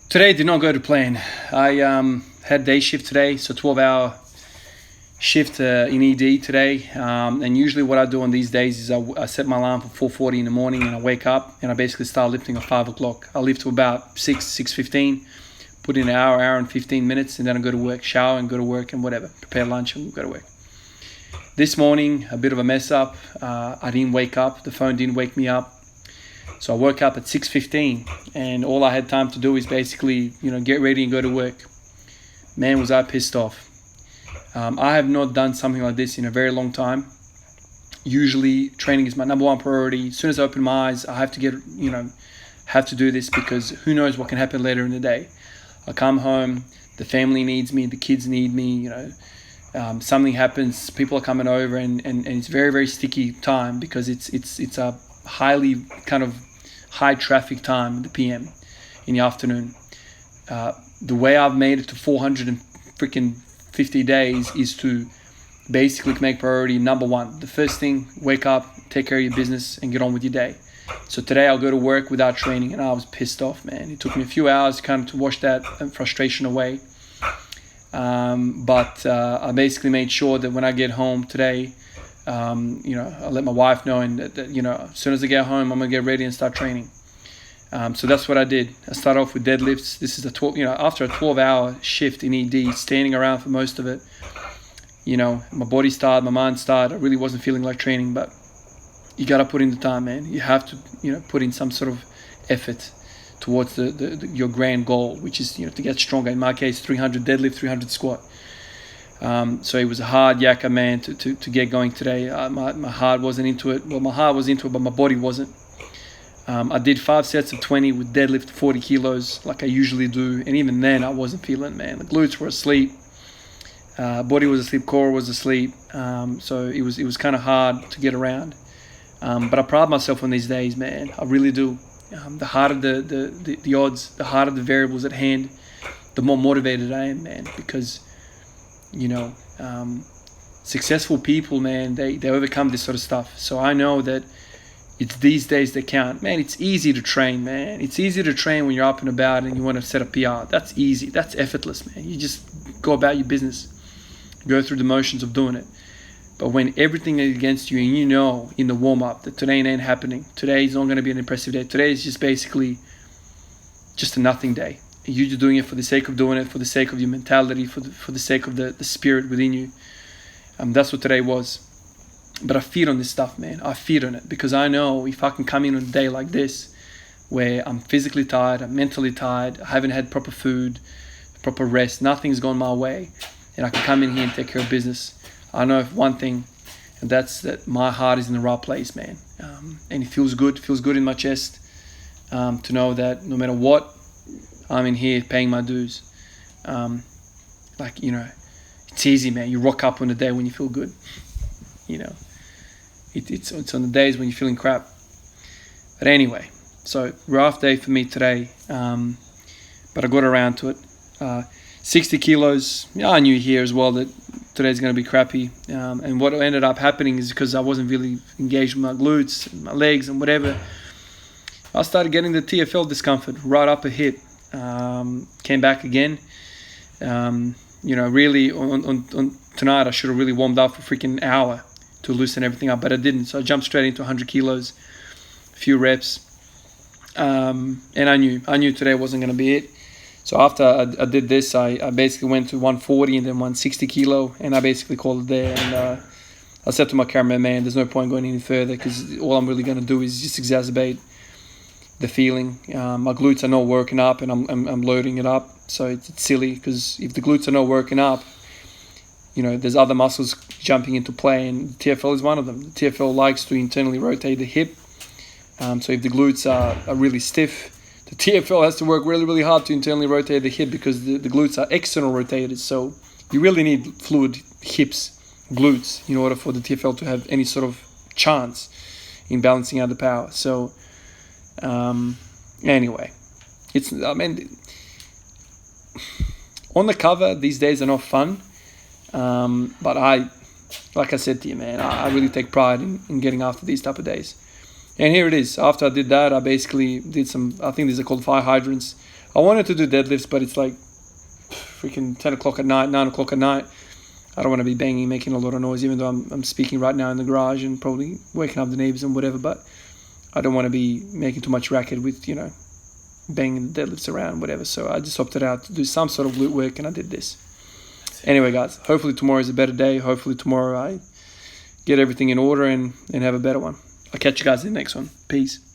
Today did not go to plan. I had day shift today, so 12-hour shift in ED today. And usually what I do on these days is I set my alarm for 4:40 in the morning, and I wake up and I basically start lifting at 5 o'clock. I lift to about 6:15, put in an hour and 15 minutes, and then I go to work, shower and go to work and whatever, prepare lunch and go to work. This morning, a bit of a mess up. I didn't wake up. The phone didn't wake me up. So I woke up at 6:15, and all I had time to do is basically, get ready and go to work. Man, was I pissed off. I have not done something like this in a very long time. Usually, training is my number one priority. As soon as I open my eyes, I have to have to do this, because who knows what can happen later in the day. I come home, the family needs me, the kids need me, something happens, people are coming over, and it's very, very sticky time, because it's a highly kind of high traffic time in the PM, in the afternoon. The way I've made it to 450 days is to basically make priority number one. The first thing, wake up, take care of your business, and get on with your day. So today I'll go to work without training, and I was pissed off, man. It took me a few hours kind of to wash that frustration away. But I basically made sure that when I get home today, I let my wife know, and that as soon as I get home, I'm gonna get ready and start training. So that's what I did. I started off with deadlifts. This is after a 12-hour shift in ED, standing around for most of it. My body's tired, my mind's tired. I really wasn't feeling like training, but you gotta put in the time, man. You have to, put in some sort of effort towards your grand goal, which is, to get stronger. In my case, 300 deadlift, 300 squat. So it was a hard yakka, man, to get going today. My heart wasn't into it. Well, my heart was into it, but my body wasn't. I did 5 sets of 20 with deadlift 40 kilos like I usually do. And even then, I wasn't feeling it, man. The glutes were asleep. Body was asleep. Core was asleep. So it was kind of hard to get around. But I pride myself on these days, man. I really do. The harder the odds, the harder the variables at hand, the more motivated I am, man. Because successful people, man, they overcome this sort of stuff. So I know that it's these days that count, man. It's easy to train, man. It's easy to train when you're up and about and you want to set a PR. That's easy. That's effortless, man. You just go about your business, go through the motions of doing it. But when everything is against you, and in the warm-up that today ain't happening, today is not going to be an impressive day. Today is just basically just a nothing day. You're just doing it for the sake of doing it, for the sake of your mentality, for the sake of the spirit within you. That's what today was. But I feed on this stuff, man. I feed on it, because I know if I can come in on a day like this, where I'm physically tired, I'm mentally tired, I haven't had proper food, proper rest, nothing's gone my way, and I can come in here and take care of business. I know one thing, and that's that my heart is in the right place, man. And it feels good in my chest to know that no matter what, I'm in here paying my dues. It's easy, man. You rock up on the day when you feel good. It's on the days when you're feeling crap. But anyway, so rough day for me today. But I got around to it. 60 kilos. Yeah, I knew here as well that today's going to be crappy. And what ended up happening is because I wasn't really engaged with my glutes, and my legs, and whatever. I started getting the TFL discomfort right up a hip. Came back again. Really on tonight I should have really warmed up for freaking hour to loosen everything up, but I didn't. So I jumped straight into 100 kilos, a few reps, and I knew today wasn't going to be it. So after I did this, I basically went to 140 and then 160 kilo, and I basically called it there. And I said to my cameraman, man, there's no point going any further, because all I'm really going to do is just exacerbate the feeling. My glutes are not working up, and I'm loading it up. So it's silly, because if the glutes are not working up, there's other muscles jumping into play, and the TFL is one of them. The TFL likes to internally rotate the hip. So if the glutes are really stiff, the TFL has to work really, really hard to internally rotate the hip, because the glutes are external rotated. So you really need fluid hips, glutes, in order for the TFL to have any sort of chance in balancing out the power. So anyway, on the cover, these days are not fun. But like I said to you, man, I really take pride in getting after these type of days. And here it is. After I did that, I basically did some, I think these are called fire hydrants. I wanted to do deadlifts, but it's like freaking 10 o'clock at night, 9 o'clock at night. I don't want to be banging, making a lot of noise, even though I'm speaking right now in the garage and probably waking up the neighbors and whatever, but I don't want to be making too much racket with, banging the deadlifts around, whatever. So I just opted out to do some sort of glute work, and I did this. Anyway, guys, hopefully tomorrow is a better day. Hopefully tomorrow I get everything in order and have a better one. I'll catch you guys in the next one. Peace.